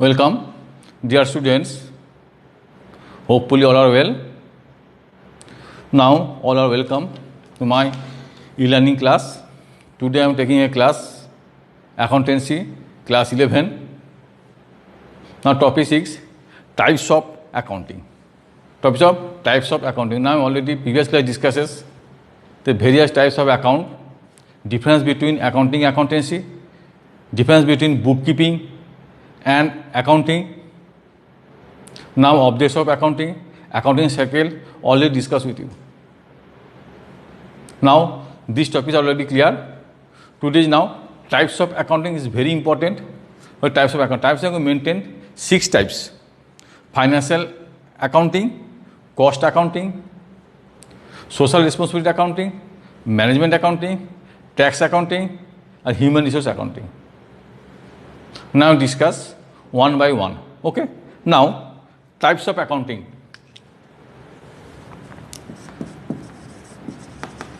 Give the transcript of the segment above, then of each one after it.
Welcome, dear students. Hopefully, all are well. Now, all are welcome to my e-learning class. Today, I am taking a class, Accountancy, class 11. Now, topic 6, types of accounting. Types of accounting. Now, already previous class discusses the various types of account, difference between accounting, accountancy, difference between bookkeeping and accounting. Now, objects of accounting, accounting cycle, already discussed with you. Now, these topics are already clear. Today, now, types of accounting is very important. But types of accounting, types of maintain 6 types: financial accounting, cost accounting, social responsibility accounting, management accounting, tax accounting, and human resource accounting. Now discuss one by one. Okay. Now, types of accounting.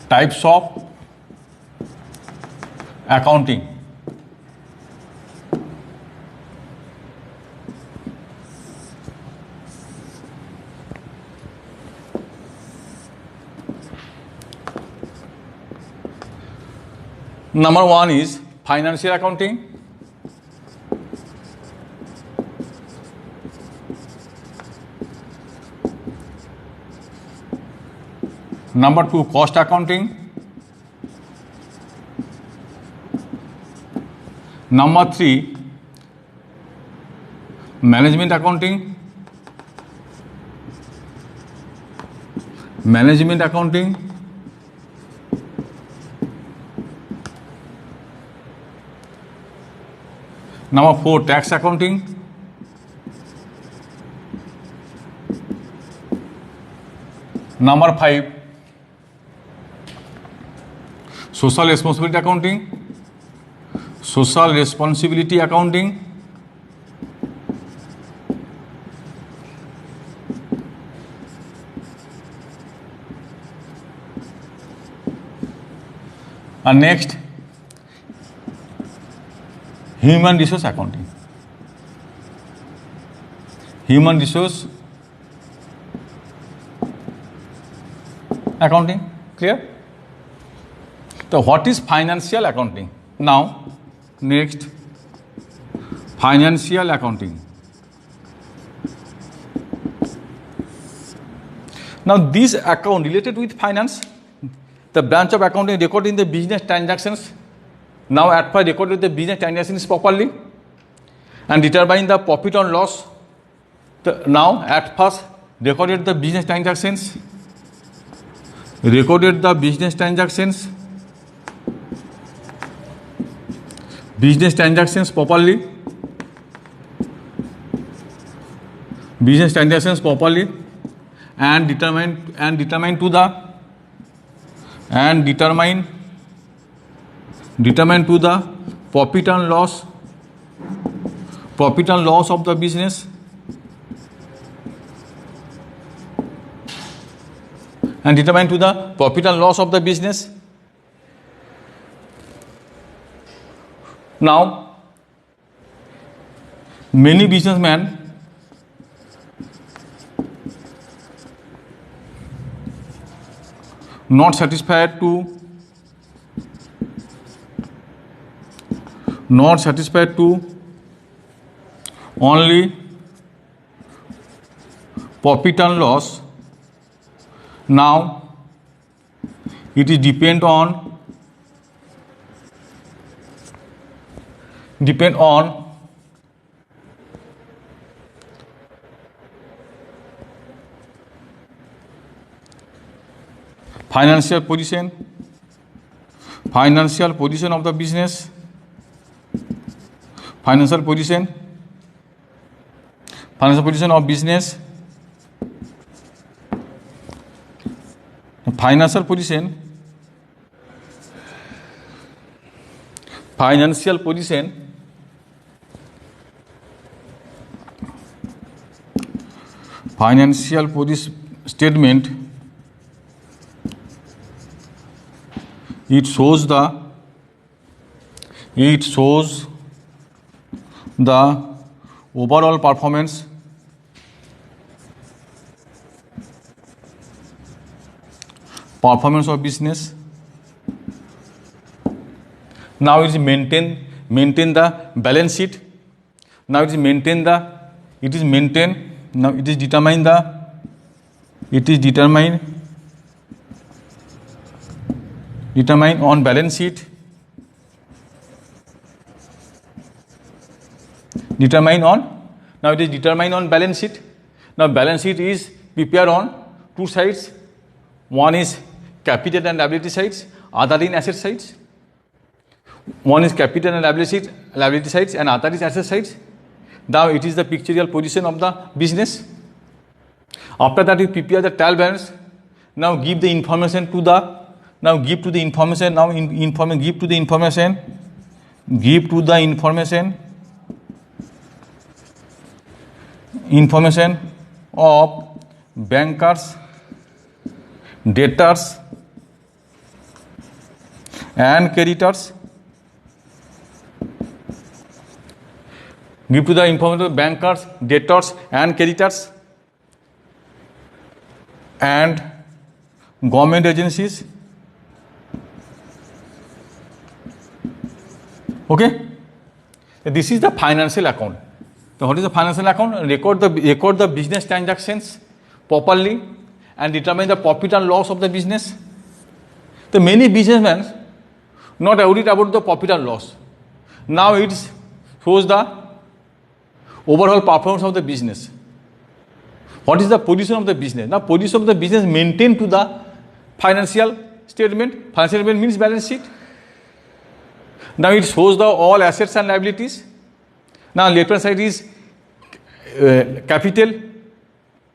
Types of accounting. Number 1 is financial accounting. Number 2, cost accounting. Number 3, management accounting. Management accounting. Number 4, tax accounting. Number 5, social responsibility accounting. Social responsibility accounting. And next, human resource accounting. Human resource accounting. Clear? So, what is financial accounting? Now, next, financial accounting. Now, this account related with finance, the branch of accounting recording the business transactions. Now, at first recorded the business transactions properly and determine the profit or loss. Now, at first recorded the business transactions. Recorded the business transactions. Business transactions properly. Business transactions properly and determine to the profit and loss of the business and determine to the profit and loss of the business. Now, many businessmen not satisfied to only profit and loss. Now, it is depend on financial position of the business. Financial position of business. Financial position statement. It shows the overall performance, of business. Now it is maintain the balance sheet. Now it is determine on balance sheet. Now it is determine on balance sheet. Now balance sheet is prepared on two sides. One is capital and liability sides, other in asset sides. One is capital and liability sides, and other is asset sides. Now it is the pictorial position of the business. After that, you prepare the trial balance. Now give the information to the. Now give to the information. Now give to the information. Give to the information of bankers, debtors, and creditors. Give to the information of bankers, debtors, and creditors, and government agencies. Okay, this is the financial account. So what is the financial account? Record the business transactions properly and determine the profit and loss of the business. The many businessmen not worried about the profit and loss. Now it shows the overall performance of the business. What is the position of the business? Now position of the business maintained to the financial statement. Financial statement means balance sheet. Now it shows the all assets and liabilities. Now left hand side is capital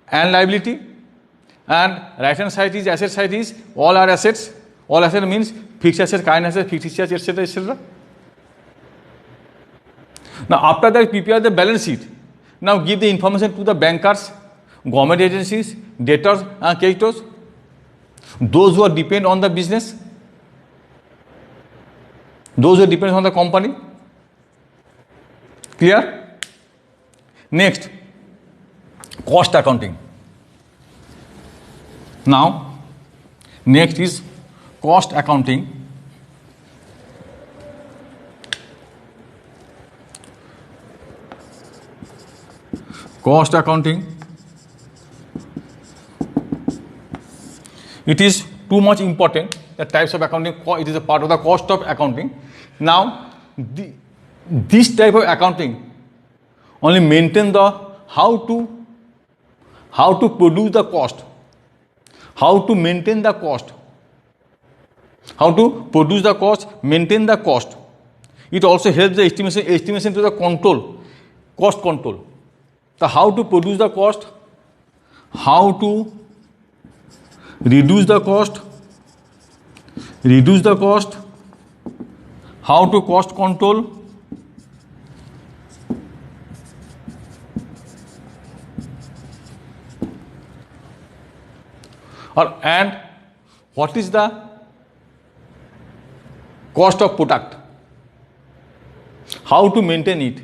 and liability, and right hand side is asset side is all are assets. All assets means fixed assets, current assets, fixed assets, etc., etc. Now after that, prepare the balance sheet. Now give the information to the bankers, government agencies, debtors, and creditors, those who are depend on the business, those who depend on the company. Clear? Next, cost accounting. Now, next is cost accounting. Cost accounting. It is too much important. The types of accounting, it is a part of the cost of accounting. Now, this type of accounting only maintain the how to produce the cost, how to maintain the cost, how to produce the cost, maintain the cost. It also helps the estimation to the cost control. So how to produce the cost, how to reduce the cost, how to cost control, and what is the cost of product, how to maintain it.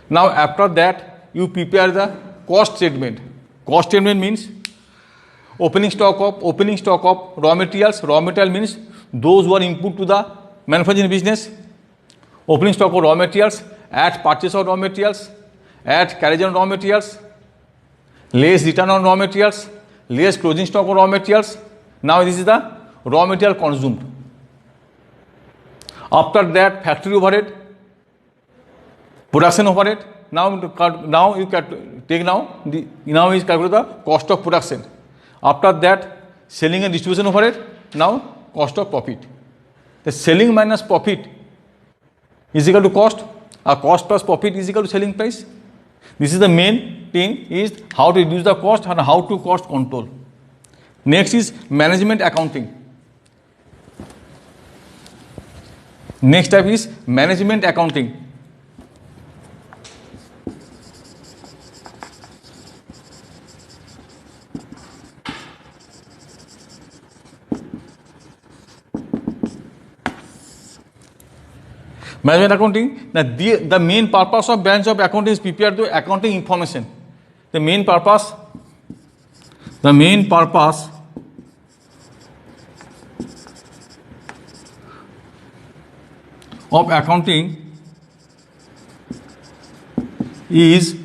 Now after that, you prepare the cost statement. Cost statement means opening stock of raw materials. Raw material means those who are input to the manufacturing business. Opening stock of raw materials, at purchase of raw materials, at carriage on raw materials, less return on raw materials, less closing stock of raw materials. Now this is the raw material consumed. After that, factory overhead, production overhead. Now you can take now is calculate the cost of production. After that, selling and distribution overhead. Now cost of profit. The selling minus profit is equal to cost. Cost plus profit is equal to selling price. This is the main thing, is how to reduce the cost and how to cost control. Next is management accounting. Next type is management accounting. Management accounting, the main purpose of branch of accounting is prepare the accounting information. The main purpose of accounting is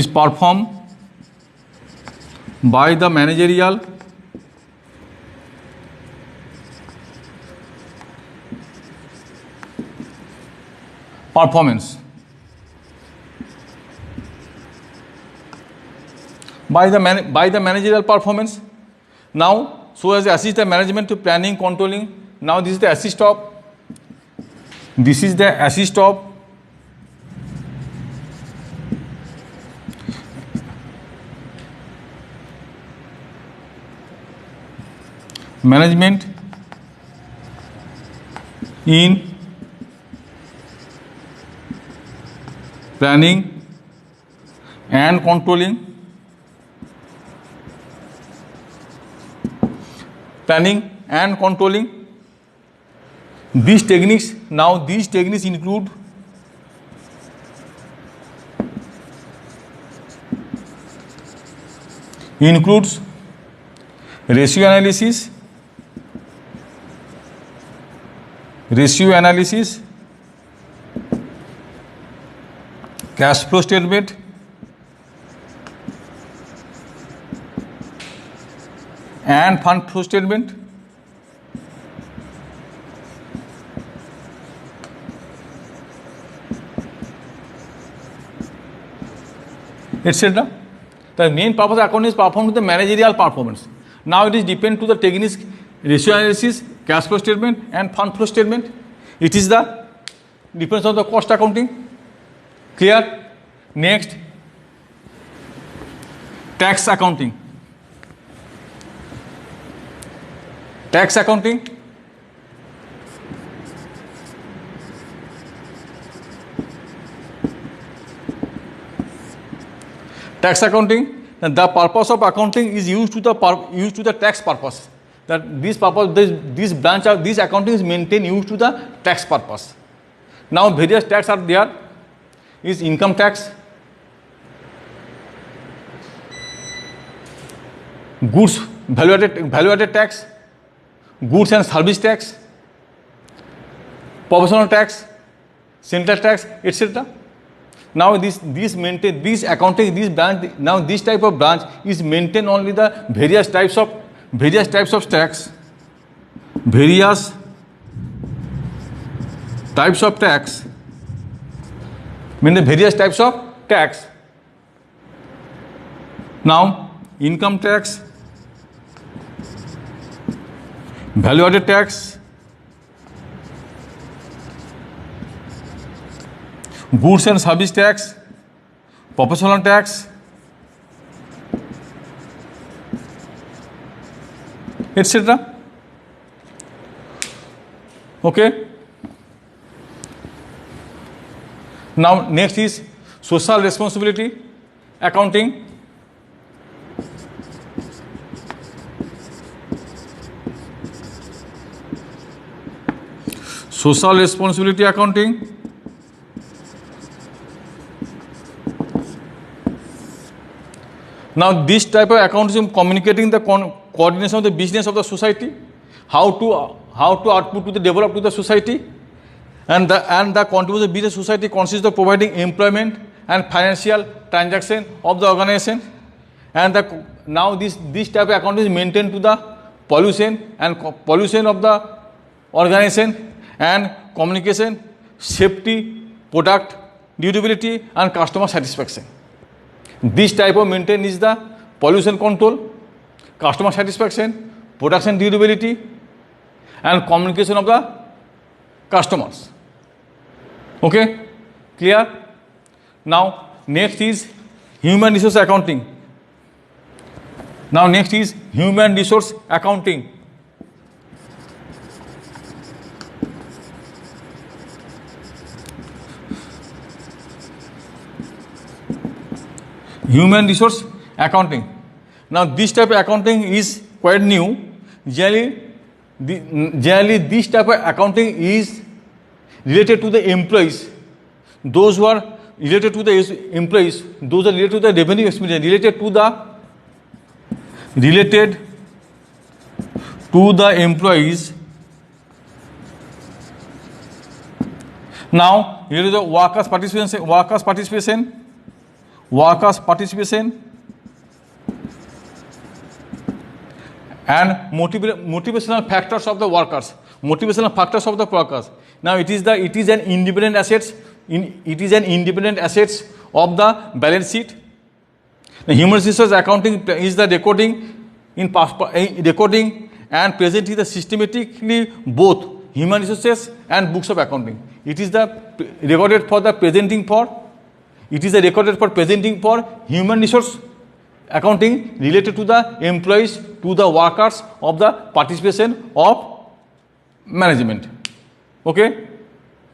performed by the managerial performance. By the managerial performance. Now, so as assist the management to planning, controlling. Now this is the assist of. This is the assist of management in planning and controlling. Planning and controlling. These techniques include ratio analysis, cash flow statement, and fund flow statement. Etc. The main purpose of accounting is performed with the managerial performance. Now it is depend to the techniques, ratio analysis, cash flow statement, and fund flow statement. It is the difference of the cost accounting. Clear? Next, tax accounting. Tax accounting. Tax accounting. And the purpose of accounting is used to the tax purpose. That this accounting is maintained used to the tax purpose. Now various tax are there. Is income tax, goods value-added tax, goods and service tax, professional tax, central tax, etc. Now this type of branch is maintain only the various types of tax. Various types of tax. Mean the various types of tax. Now, income tax, value-added tax, goods and service tax, professional tax, etc. Okay. Now next is social responsibility accounting. Social responsibility accounting. Now this type of accounting is communicating the coordination of the business of the society, how to output to the develop to the society. And the contribution of business society consists of providing employment and financial transaction of the organization. And now this type of account is maintained to the pollution of the organization and communication, safety, product durability, and customer satisfaction. This type of maintain is the pollution control, customer satisfaction, production durability, and communication of the customers. Okay, clear? Now next is human resource accounting. Human resource accounting. Now this type of accounting is quite new. Generally Generally this type of accounting is related to the employees. Those who are related to the employees, those are related to the revenue experience, related to the employees. Now here is the workers participation and motivational factors of the workers. Now it is an independent assets. It is an independent assets of the balance sheet. The human resources accounting is the recording and presenting the systematically both human resources and books of accounting. It is the recorded for presenting for human resource accounting related to the employees, to the workers of the participation of management. Okay,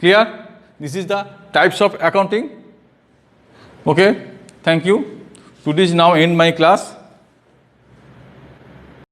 clear? This is the types of accounting. Okay, thank you. Today is now end my class.